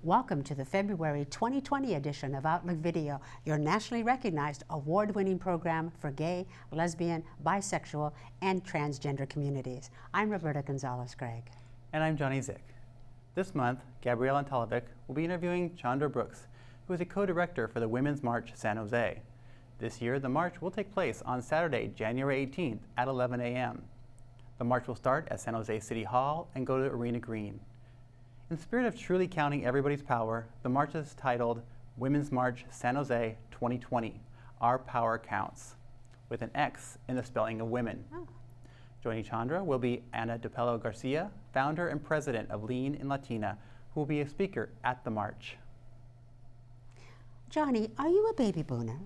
Welcome to the February 2020 edition of Outlook Video, your nationally recognized award-winning program for gay, lesbian, bisexual, and transgender communities. I'm Roberta Gonzalez-Gregg. And I'm Johnny Zick. This month, Gabrielle Antalovic will be interviewing Chandra Brooks, who is a co-director for the Women's March San Jose. This year, the march will take place on Saturday, January 18th at 11 a.m. The march will start at San Jose City Hall and go to Arena Green. In the spirit of truly counting everybody's power, the march is titled Women's March San Jose 2020, Our Power Counts, with an X in the spelling of women. Oh. Joining Chandra will be Ana Dapelo-Garcia, founder and president of Lean in Latina, who will be a speaker at the march. Johnny, are you a baby boomer?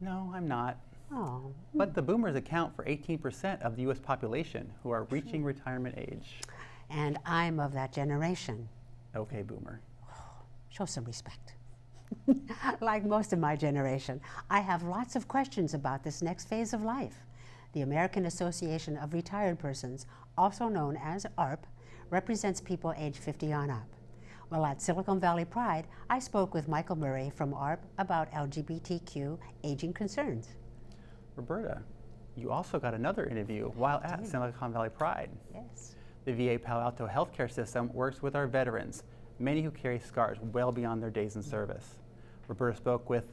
No, I'm not. Oh. But the boomers account for 18% of the U.S. population who are reaching retirement age. And I'm of that generation. Okay, boomer. Oh, show some respect. Like most of my generation, I have lots of questions about this next phase of life. The American Association of Retired Persons, also known as AARP, represents people age 50 on up. Well, at Silicon Valley Pride, I spoke with Michael Murray from AARP about LGBTQ aging concerns. Roberta, you also got another interview while at Silicon Valley Pride. Yes. The VA Palo Alto healthcare system works with our veterans, many who carry scars well beyond their days in service. Roberta spoke with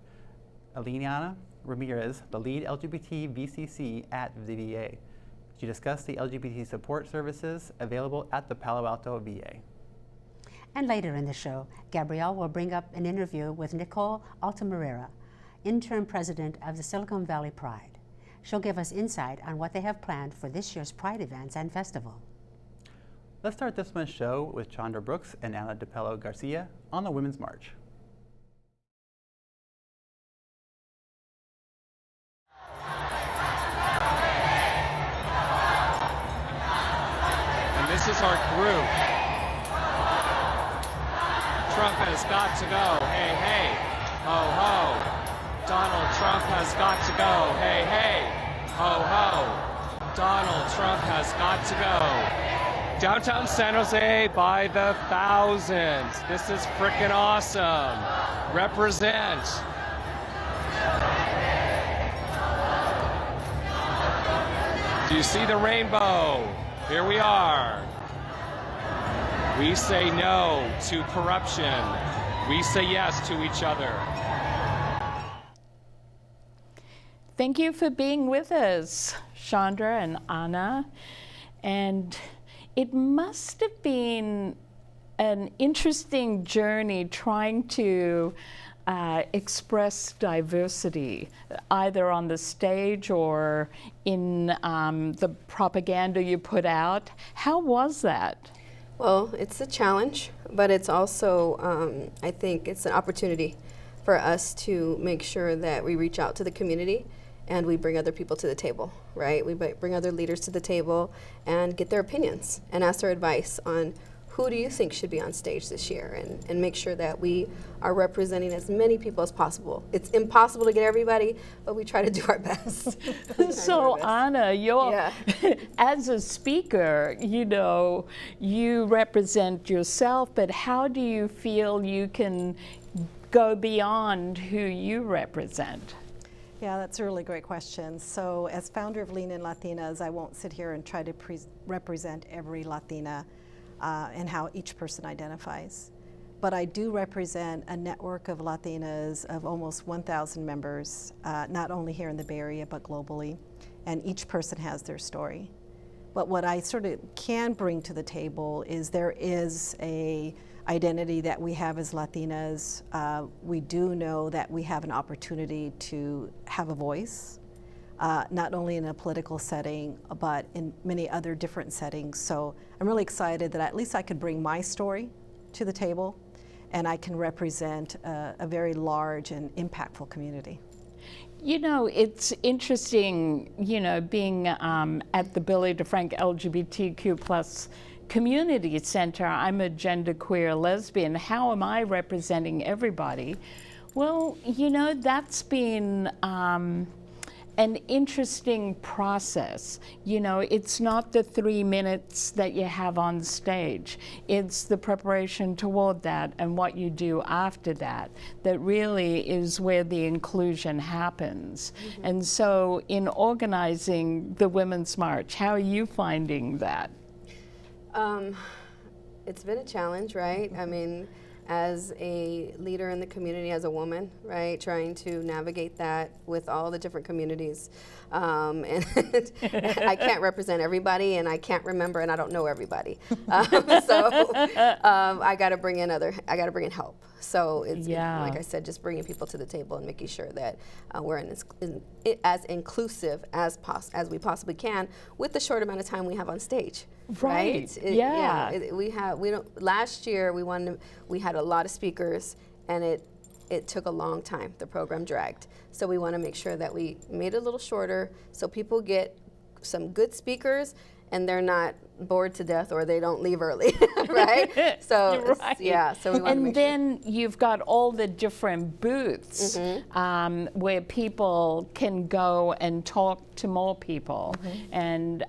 Heliana Ramirez, the lead LGBT VCC at the VA. She discussed the LGBT support services available at the Palo Alto VA. And later in the show, Gabrielle will bring up an interview with Nicole Altamirano, interim president of the Silicon Valley Pride. She'll give us insight on what they have planned for this year's Pride events and festival. Let's start this month's show with Chandra Brooks and Ana Dapelo-Garcia on the Women's March. And this is our group. Trump has got to go. Hey, hey. Ho, ho. Donald Trump has got to go. Hey, hey. Ho, ho. Donald Trump has got to go. Downtown San Jose by the thousands. This is frickin' awesome. Represent. Do you see the rainbow? Here we are. We say no to corruption. We say yes to each other. Thank you for being with us, Chandra and Ana. And it must have been an interesting journey trying to express diversity, either on the stage or in the propaganda you put out. How was that? Well, it's a challenge, but it's also, I think it's an opportunity for us to make sure that we reach out to the community and we bring other people to the table, right? We bring other leaders to the table and get their opinions and ask their advice on who do you think should be on stage this year, and make sure that we are representing as many people as possible. It's impossible to get everybody, but we try to do our best. So Ana, as a speaker, you know, you represent yourself, but how do you feel you can go beyond who you represent? Yeah, that's a really great question. So as founder of Lean in Latinas, I won't sit here and try to represent every Latina and how each person identifies. But I do represent a network of Latinas of almost 1,000 members, not only here in the Bay Area, but globally. And each person has their story. But what I sort of can bring to the table is there is a identity that we have as Latinas. We do know that we have an opportunity to have a voice, not only in a political setting, but in many other different settings. So I'm really excited that at least I could bring my story to the table, and I can represent a very large and impactful community. You know, it's interesting, you know, being at the Billy DeFrank LGBTQ plus community center, I'm a genderqueer lesbian. How am I representing everybody? Well, you know, that's been an interesting process. You know, it's not the 3 minutes that you have on stage. It's the preparation toward that and what you do after that that really is where the inclusion happens. And so in organizing the Women's March, how are you finding that? It's been a challenge, right? I mean, as a leader in the community, as a woman, right, trying to navigate that with all the different communities. And I can't represent everybody, and I can't remember, and I don't know everybody. So I got to bring in help. So it's, like I said, just bringing people to the table and making sure that we're as inclusive as we possibly can with the short amount of time we have on stage. Right? Last year we had a lot of speakers, and it took a long time. The program dragged. So we want to make sure that we made it a little shorter so people get some good speakers and they're not bored to death or they don't leave early, right? So so we want to make then you've got all the different booths where people can go and talk to more people, and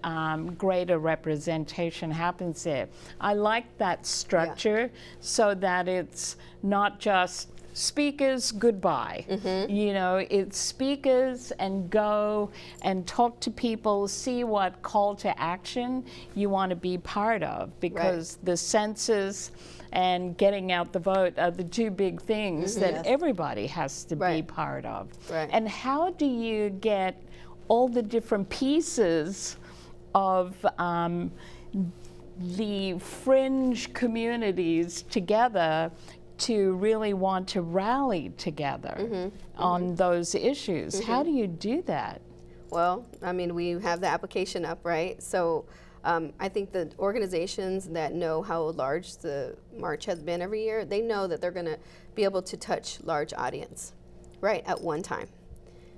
greater representation happens there. I like that structure so that it's not just speakers, goodbye. You know, it's speakers and go and talk to people, see what call to action you want to be part of, because the census and getting out the vote are the two big things that everybody has to be part of. And how do you get all the different pieces of the fringe communities together to really want to rally together on those issues? How do you do that? Well, I mean, we have the application up, right? So I think the organizations that know how large the march has been every year, they know that they're going to be able to touch large audience, right, at one time.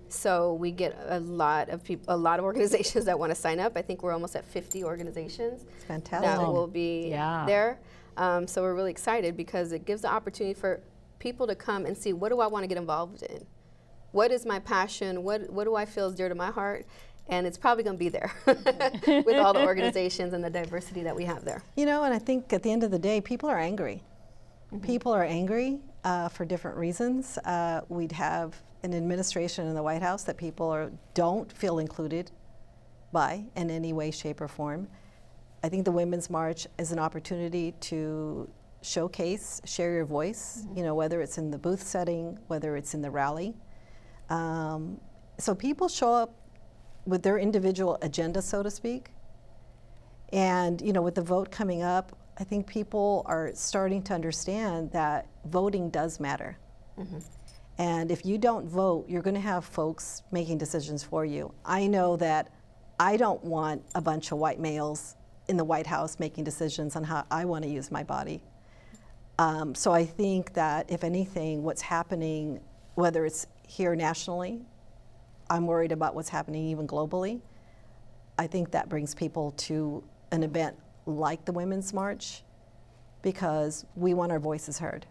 So we get a lot of people, a lot of organizations that want to sign up. I think we're almost at 50 organizations that will be there. So we're really excited because it gives the opportunity for people to come and see, what do I want to get involved in? What is my passion? What do I feel is dear to my heart? And it's probably going to be there with all the organizations and the diversity that we have there. You know, and I think at the end of the day, people are angry. People are angry for different reasons. We'd have an administration in the White House that people don't feel included by in any way, shape, or form. I think the Women's March is an opportunity to showcase, share your voice, you know, whether it's in the booth setting, whether it's in the rally. So people show up with their individual agenda, so to speak. And, you know, with the vote coming up, I think people are starting to understand that voting does matter. And if you don't vote, you're going to have folks making decisions for you. I know that I don't want a bunch of white males in the White House making decisions on how I want to use my body. So I think that, if anything, what's happening, whether it's here nationally, I'm worried about what's happening even globally. I think that brings people to an event like the Women's March because we want our voices heard.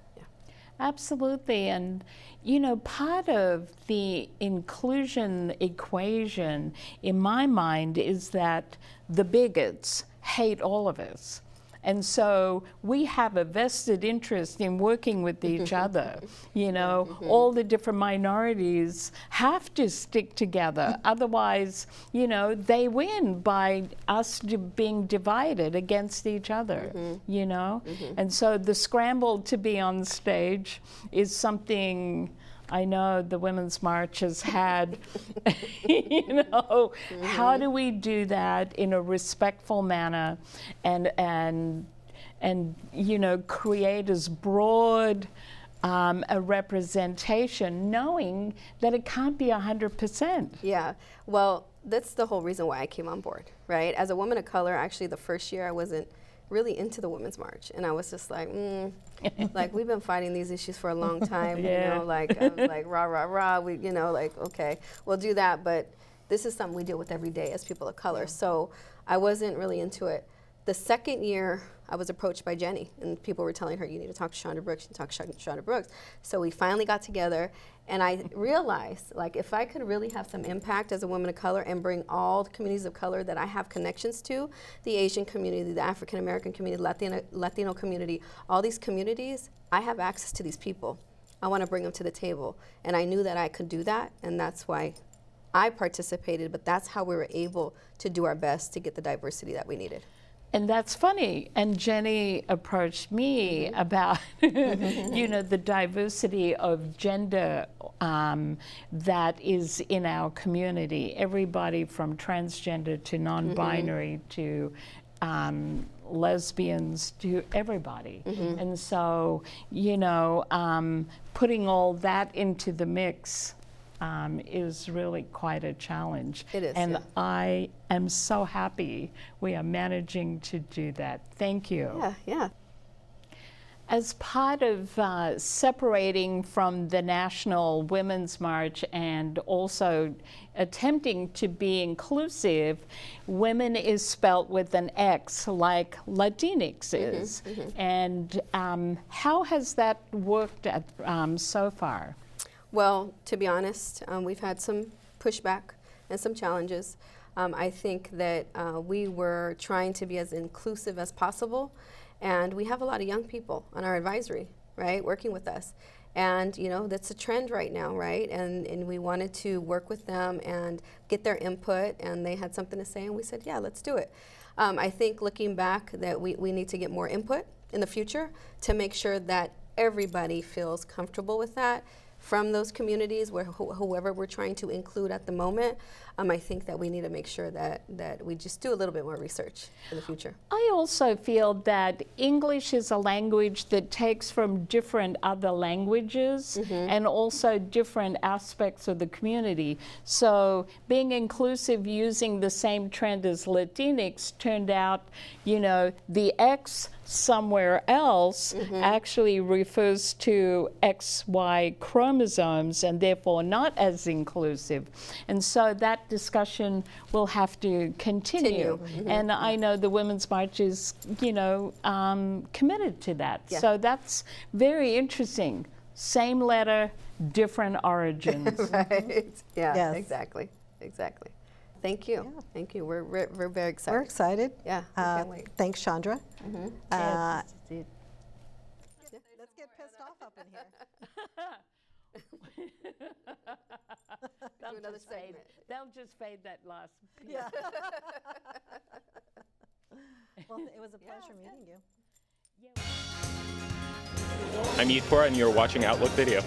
Absolutely, and you know, part of the inclusion equation in my mind is that the bigots hate all of us. And so we have a vested interest in working with each other. You know, all the different minorities have to stick together. Otherwise, you know, they win by us being divided against each other, you know? And so the scramble to be on stage is something I know the Women's March has had. You know, how do we do that in a respectful manner and you know, create as broad a representation, knowing that it can't be 100%. Yeah, well, that's the whole reason why I came on board, right? As a woman of color, actually the first year I wasn't really into the Women's March, and I was just like, like, we've been fighting these issues for a long time, you know, like, I was like, rah, rah, rah, we, you know, like, okay, we'll do that, but this is something we deal with every day as people of color, so I wasn't really into it. the second year, I was approached by Jenny, and people were telling her, you need to talk to Chandra Brooks, you need to talk to Chandra Brooks. So we finally got together, and I realized, like, if I could really have some impact as a woman of color and bring all the communities of color that I have connections to, the Asian community, the African American community, Latino community, all these communities, I have access to these people. I want to bring them to the table. And I knew that I could do that, and that's why I participated, but that's how we were able to do our best to get the diversity that we needed. And that's funny. And Jenny approached me about, you know, the diversity of gender that is in our community. Everybody from transgender to non-binary to lesbians to everybody. And so, you know, putting all that into the mix is really quite a challenge. It is, and yeah. I am so happy we are managing to do that. Thank you. Yeah, yeah. As part of separating from the National Women's March and also attempting to be inclusive, women is spelt with an X, like Latinx is. And how has that worked at, so far? Well, to be honest, we've had some pushback and some challenges. I think that we were trying to be as inclusive as possible, and we have a lot of young people on our advisory, right, working with us. And, you know, that's a trend right now, right? And we wanted to work with them and get their input, and they had something to say, and we said, yeah, let's do it. I think looking back that we need to get more input in the future to make sure that everybody feels comfortable with that from those communities, where whoever we're trying to include at the moment. I think that we need to make sure that we just do a little bit more research in the future. I also feel that English is a language that takes from different other languages and also different aspects of the community. So being inclusive using the same trend as Latinx turned out, you know, the X somewhere else actually refers to XY chromosomes and therefore not as inclusive. And so that discussion will have to continue. And I know the Women's March is, you know, committed to that. Yeah. So that's very interesting. Same letter, different origins. Right. Yeah, Yes. exactly. Exactly. Thank you. Yeah. Thank you. We're very excited. We're excited. Yeah, we can't wait. Thanks, Chandra. Yes, Let's get pissed off up in here. They'll another just fade. segment. They'll just fade that last piece. Yeah. Well, it was a pleasure meeting you. I'm Eatpora, and you're watching Outlook Video.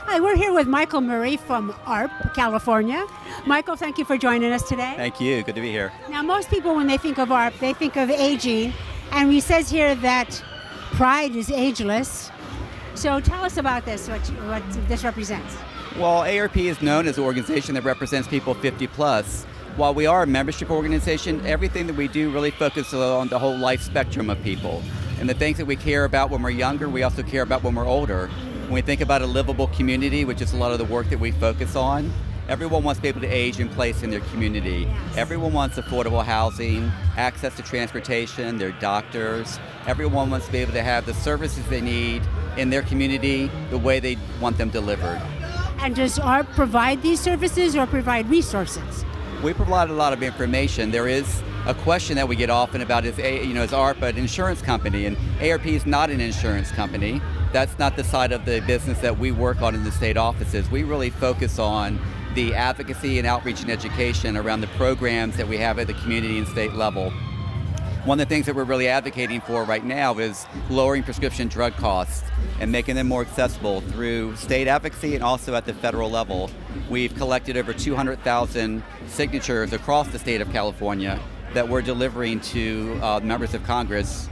Hi, we're here with Michael Murray from AARP, California. Michael, thank you for joining us today. Thank you. Good to be here. Now, most people, when they think of AARP, they think of aging, and he says here that pride is ageless. So tell us about this, what this represents. Well, AARP is known as an organization that represents people 50 plus. While we are a membership organization, everything that we do really focuses on the whole life spectrum of people. And the things that we care about when we're younger, we also care about when we're older. When we think about a livable community, which is a lot of the work that we focus on, everyone wants to be able to age in place in their community. Everyone wants affordable housing, access to transportation, their doctors. Everyone wants to be able to have the services they need in their community the way they want them delivered. And does AARP provide these services or provide resources? We provide a lot of information. There is a question that we get often about is AARP an insurance company? And AARP is not an insurance company. That's not the side of the business that we work on in the state offices. We really focus on the advocacy and outreach and education around the programs that we have at the community and state level. One of the things that we're really advocating for right now is lowering prescription drug costs and making them more accessible through state advocacy and also at the federal level. We've collected over 200,000 signatures across the state of California that we're delivering to members of Congress.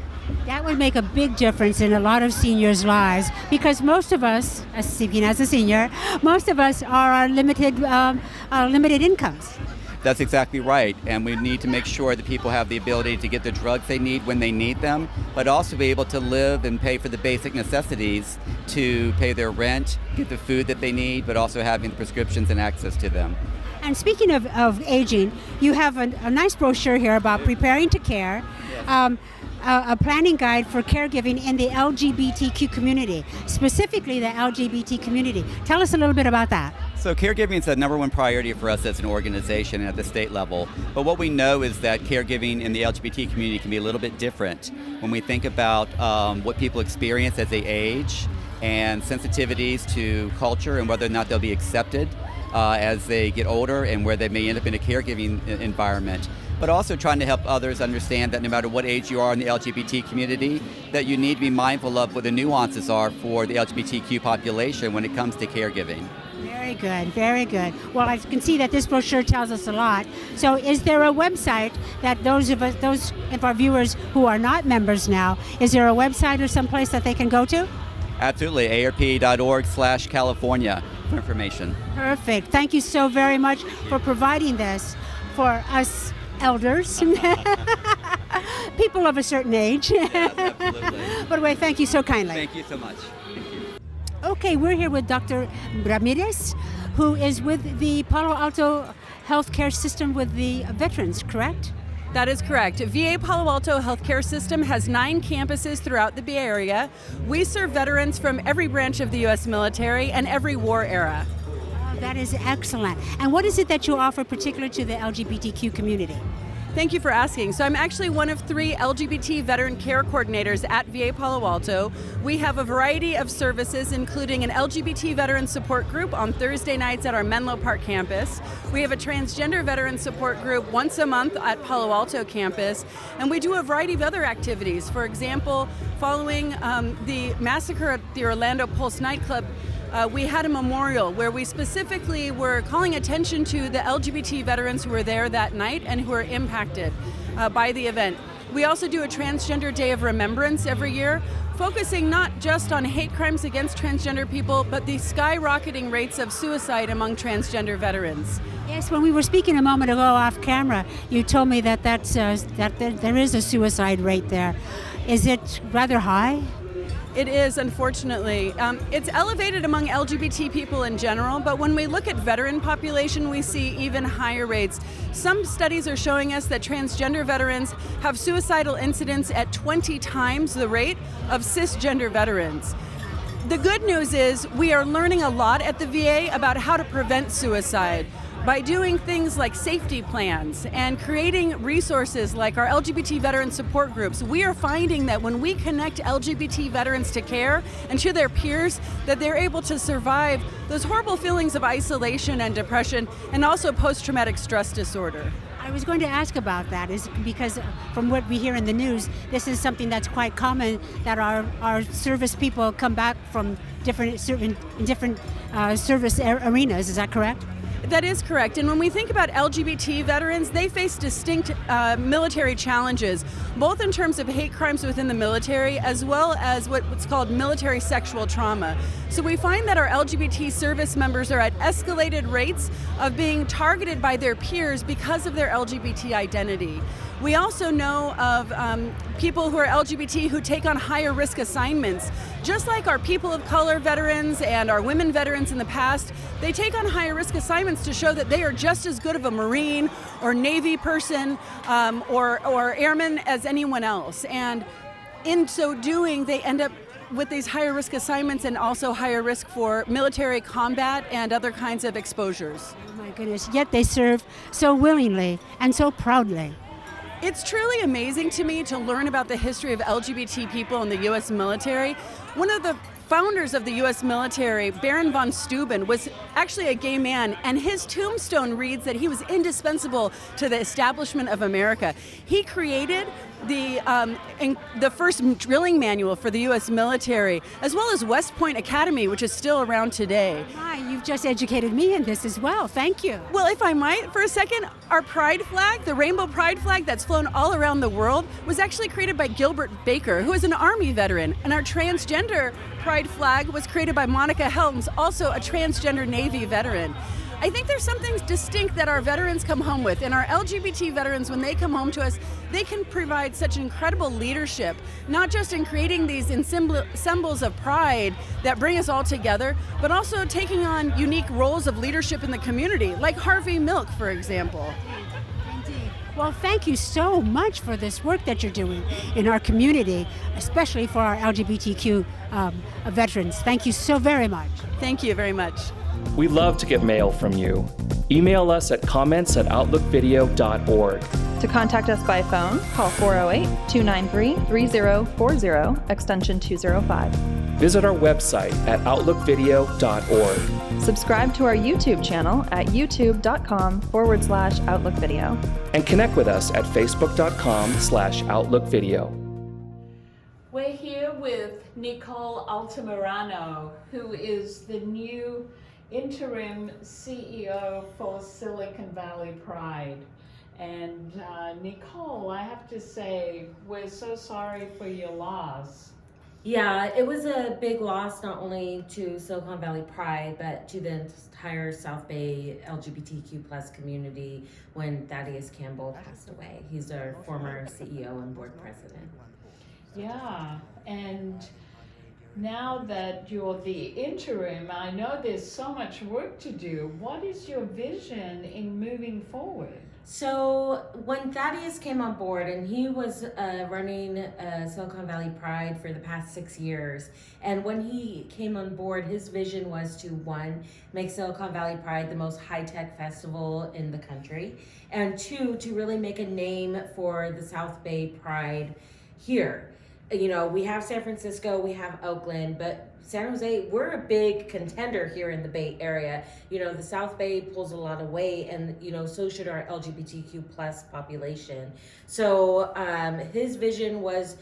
That would make a big difference in a lot of seniors' lives, because most of us, speaking as a senior, most of us are on limited incomes. That's exactly right, and we need to make sure that people have the ability to get the drugs they need when they need them, but also be able to live and pay for the basic necessities to pay their rent, get the food that they need, but also having the prescriptions and access to them. And speaking of aging, you have a nice brochure here about preparing to care, a planning guide for caregiving in the LGBTQ community, specifically the LGBT community. Tell us a little bit about that. So caregiving is the number one priority for us as an organization at the state level. But what we know is that caregiving in the LGBT community can be a little bit different when we think about what people experience as they age and sensitivities to culture and whether or not they'll be accepted as they get older and where they may end up in a caregiving environment. But also trying to help others understand that no matter what age you are in the LGBT community, that you need to be mindful of what the nuances are for the LGBTQ population when it comes to caregiving. Very good, very good. Well, I can see that this brochure tells us a lot. So is there a website that those of our viewers who are not members now, is there a website or someplace that they can go to? Absolutely, AARP.org/California for information. Perfect. Thank you so very much for providing this for us elders, people of a certain age. Yes, absolutely. By the way, thank you so kindly. Thank you so much. Thank you. Okay, we're here with Dr. Ramirez, who is with the Palo Alto healthcare system with the veterans, correct? That is correct. VA Palo Alto Healthcare System has 9 campuses throughout the Bay Area. We serve veterans from every branch of the U.S. military and every war era. Oh, that is excellent. And what is it that you offer particular to the LGBTQ community? Thank you for asking. So I'm actually one of 3 LGBT veteran care coordinators at VA Palo Alto. We have a variety of services, including an LGBT veteran support group on Thursday nights at our Menlo Park campus. We have a transgender veteran support group once a month at Palo Alto campus. And we do a variety of other activities. For example, following the massacre at the Orlando Pulse nightclub, we had a memorial where we specifically were calling attention to the LGBT veterans who were there that night and who were impacted by the event. We also do a Transgender Day of Remembrance every year, focusing not just on hate crimes against transgender people, but the skyrocketing rates of suicide among transgender veterans. Yes, when we were speaking a moment ago off camera, you told me that that there is a suicide rate there. Is it rather high? It is, unfortunately. It's elevated among LGBT people in general, but when we look at veteran population, we see even higher rates. Some studies are showing us that transgender veterans have suicidal incidents at 20 times the rate of cisgender veterans. The good news is we are learning a lot at the VA about how to prevent suicide by doing things like safety plans and creating resources like our LGBT veteran support groups. We are finding that when we connect LGBT veterans to care and to their peers, that they're able to survive those horrible feelings of isolation and depression and also post-traumatic stress disorder. I was going to ask about that, is because from what we hear in the news, this is something that's quite common, that our service people come back from different service arenas. Is that correct? That is correct. And when we think about LGBT veterans, they face distinct military challenges, both in terms of hate crimes within the military as well as what's called military sexual trauma. So we find that our LGBT service members are at escalated rates of being targeted by their peers because of their LGBT identity. We also know of people who are LGBT who take on higher risk assignments. Just like our people of color veterans and our women veterans in the past, they take on higher risk assignments to show that they are just as good of a Marine or Navy person or airman as anyone else. And in so doing, they end up with these higher risk assignments and also higher risk for military combat and other kinds of exposures. Oh my goodness, yet they serve so willingly and so proudly. It's truly amazing to me to learn about the history of LGBT people in the U.S. military. One of the founders of the U.S. military, Baron von Steuben, was actually a gay man, and his tombstone reads that he was indispensable to the establishment of America. He created the first drilling manual for the U.S. military, as well as West Point Academy, which is still around today. Hi, you've just educated me in this as well. Thank you. Well, if I might, for a second, our pride flag, the rainbow pride flag that's flown all around the world, was actually created by Gilbert Baker, who is an Army veteran. And our transgender pride flag was created by Monica Helms, also a transgender Navy veteran. I think there's something distinct that our veterans come home with, and our LGBT veterans, when they come home to us, they can provide such incredible leadership, not just in creating these symbols of pride that bring us all together, but also taking on unique roles of leadership in the community, like Harvey Milk, for example. Well, thank you so much for this work that you're doing in our community, especially for our LGBTQ veterans. Thank you so very much. Thank you very much. We love to get mail from you. Email us at comments@outlookvideo.org. To contact us by phone, call 408-293-3040, extension 205. Visit our website at outlookvideo.org. Subscribe to our YouTube channel at youtube.com/outlookvideo. And connect with us at facebook.com/outlookvideo. We're here with Nicole Altamirano, who is the new interim CEO for Silicon Valley Pride. And Nicole, I have to say, we're so sorry for your loss. Yeah, it was a big loss not only to Silicon Valley Pride, but to the entire South Bay LGBTQ plus community when Thaddeus Campbell passed away. He's our former CEO and board president. Yeah, and now that you're the interim, I know there's so much work to do. What is your vision in moving forward? So when Thaddeus came on board, and he was running Silicon Valley Pride for the past 6 years, and when he came on board, his vision was to, one, make Silicon Valley Pride the most high-tech festival in the country, and two, to really make a name for the South Bay Pride here. You know, we have San Francisco, we have Oakland, but San Jose, we're a big contender here in the Bay Area. You know, the South Bay pulls a lot of weight, and, you know, so should our LGBTQ plus population. So his vision was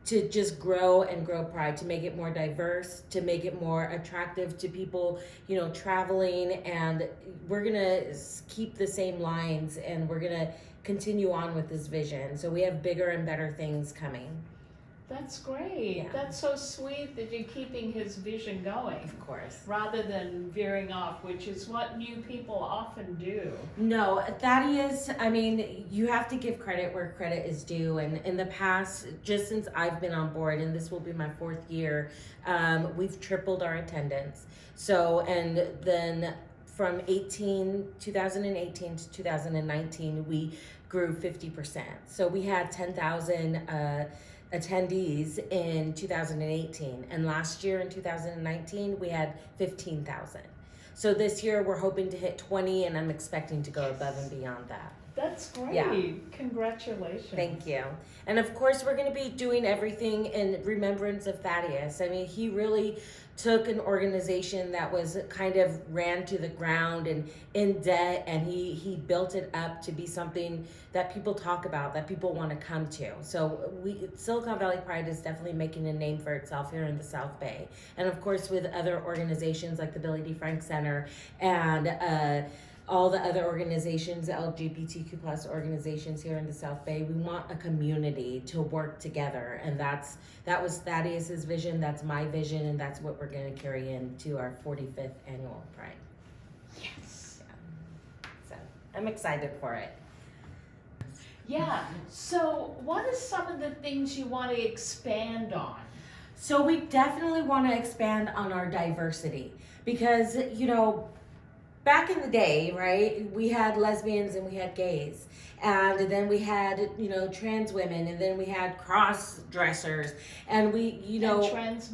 to just grow and grow Pride, to make it more diverse, to make it more attractive to people, you know, traveling. And we're gonna keep the same lines, and we're gonna continue on with this vision. So we have bigger and better things coming. That's great. Yeah. That's so sweet that you're keeping his vision going. Of course. Rather than veering off, which is what new people often do. No, Thaddeus, I mean, you have to give credit where credit is due. And in the past, just since I've been on board, and this will be my 4th year, we've tripled our attendance. So, and then from 2018 to 2019, we grew 50%. So we had 10,000 attendees in 2018, and last year in 2019 we had 15,000. So this year we're hoping to hit 20, and I'm expecting to go above and beyond that. That's great. Yeah. Congratulations. Thank you. And of course we're going to be doing everything in remembrance of Thaddeus. I mean, he really took an organization that was kind of ran to the ground and in debt, and he built it up to be something that people talk about, that people want to come to. So Silicon Valley Pride is definitely making a name for itself here in the South Bay. And of course with other organizations like the Billy D. Frank Center and all the other organizations, LGBTQ plus organizations here in the South Bay, we want a community to work together. And that was Thaddeus's vision, that's my vision, and that's what we're gonna carry into our 45th annual Pride. Yes. Yeah. So I'm excited for it. Yeah. So what are some of the things you want to expand on? So we definitely want to expand on our diversity, because, you know, back in the day, right, we had lesbians and we had gays, and then we had, you know, trans women, and then we had cross dressers, and we, you know,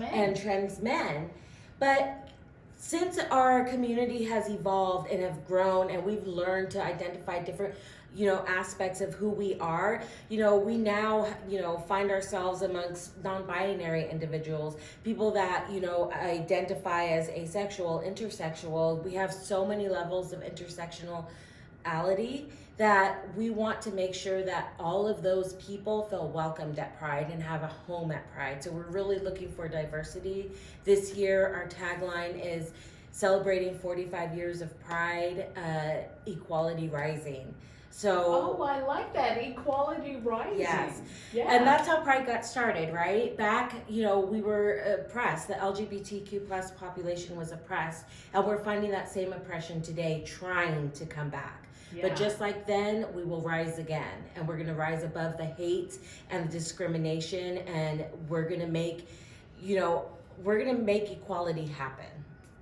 and trans men. But since our community has evolved and have grown, and we've learned to identify different, you know, aspects of who we are, you know, we now, you know, find ourselves amongst non-binary individuals, people that, you know, identify as asexual, intersexual. We have so many levels of intersectionality that we want to make sure that all of those people feel welcomed at Pride and have a home at Pride. So we're really looking for diversity. This year, our tagline is celebrating 45 years of Pride, equality rising. So, I like that, equality rising. Yes. Yeah. And that's how Pride got started, right? Back, you know, we were oppressed. The LGBTQ plus population was oppressed, and we're finding that same oppression today trying to come back. But just like then, we will rise again, and we're gonna rise above the hate and the discrimination, and we're gonna make, equality happen.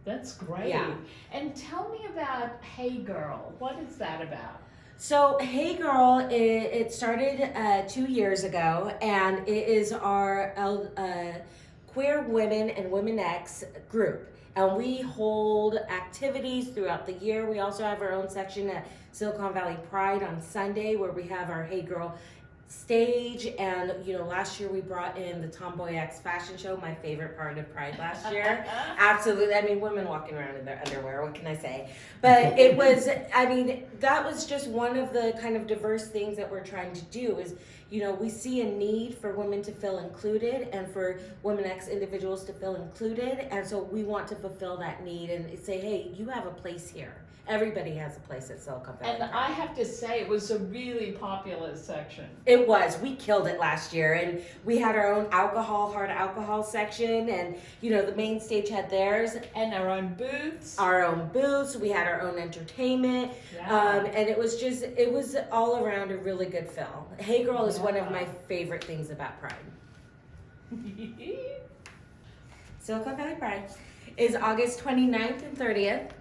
That's great. Yeah. And tell me about Hey Girl. What is that about? So Hey Girl, it started 2 years ago, and it is our queer women and Women X group. And we hold activities throughout the year. We also have our own section at Silicon Valley Pride on Sunday, where we have our Hey Girl stage. And last year we brought in the Tomboy X fashion show, my favorite part of Pride last year. Absolutely. I mean, women walking around in their underwear, what can I say? But it was, that was just one of the kind of diverse things that we're trying to do is, we see a need for women to feel included and for Women X individuals to feel included. And so we want to fulfill that need and say, hey, you have a place here. Everybody has a place at Silicon Valley. And I have to say, it was a really popular section. It was. We killed it last year. And we had our own hard alcohol section. And, the main stage had theirs. And our own booths. We had our own entertainment. Yeah. And it was all around a really good film. Hey Girl is one of my favorite things about Pride. Silicon Valley Pride is August 29th and 30th.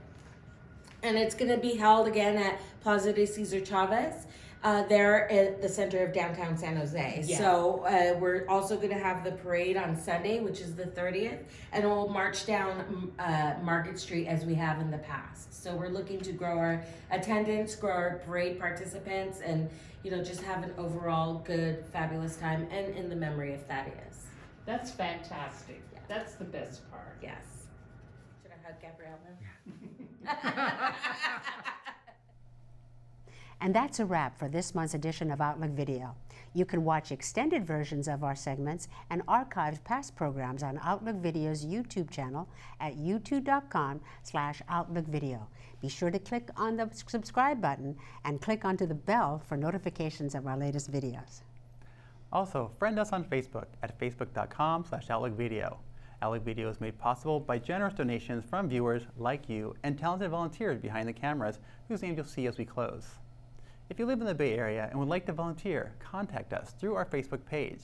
And it's going to be held again at Plaza de Cesar Chavez, there at the center of downtown San Jose. Yeah. So we're also going to have the parade on Sunday, which is the 30th, and we'll march down Market Street as we have in the past. So we're looking to grow our attendance, grow our parade participants, and just have an overall good, fabulous time, and in the memory of Thaddeus. That's fantastic. Yeah. That's the best part. Yes. Should I hug Gabrielle now? And that's a wrap for this month's edition of Outlook Video. You can watch extended versions of our segments and archive past programs on Outlook Video's YouTube channel at youtube.com/OutlookVideo. Be sure to click on the subscribe button and click onto the bell for notifications of our latest videos. Also, friend us on Facebook at facebook.com/OutlookVideo. Outlook Video is made possible by generous donations from viewers like you and talented volunteers behind the cameras whose names you'll see as we close. If you live in the Bay Area and would like to volunteer, contact us through our Facebook page.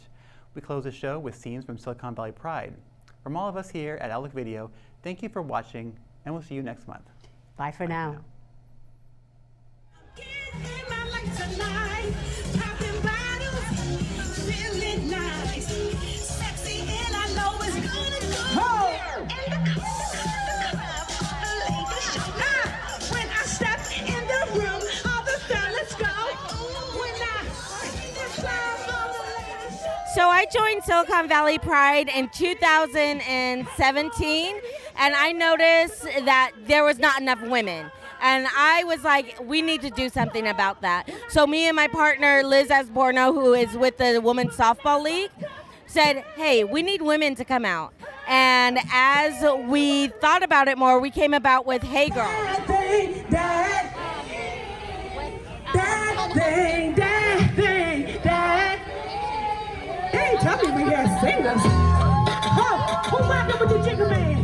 We close the show with scenes from Silicon Valley Pride. From all of us here at Outlook Video, thank you for watching, and we'll see you next month. Bye for now. So I joined Silicon Valley Pride in 2017, and I noticed that there was not enough women. And I was like, we need to do something about that. So me and my partner, Liz Asborno, who is with the Women's Softball League, said, hey, we need women to come out. And as we thought about it more, we came about with Hey Girl. Tell me we got singers. Oh, who rockin' with the Jigger Man?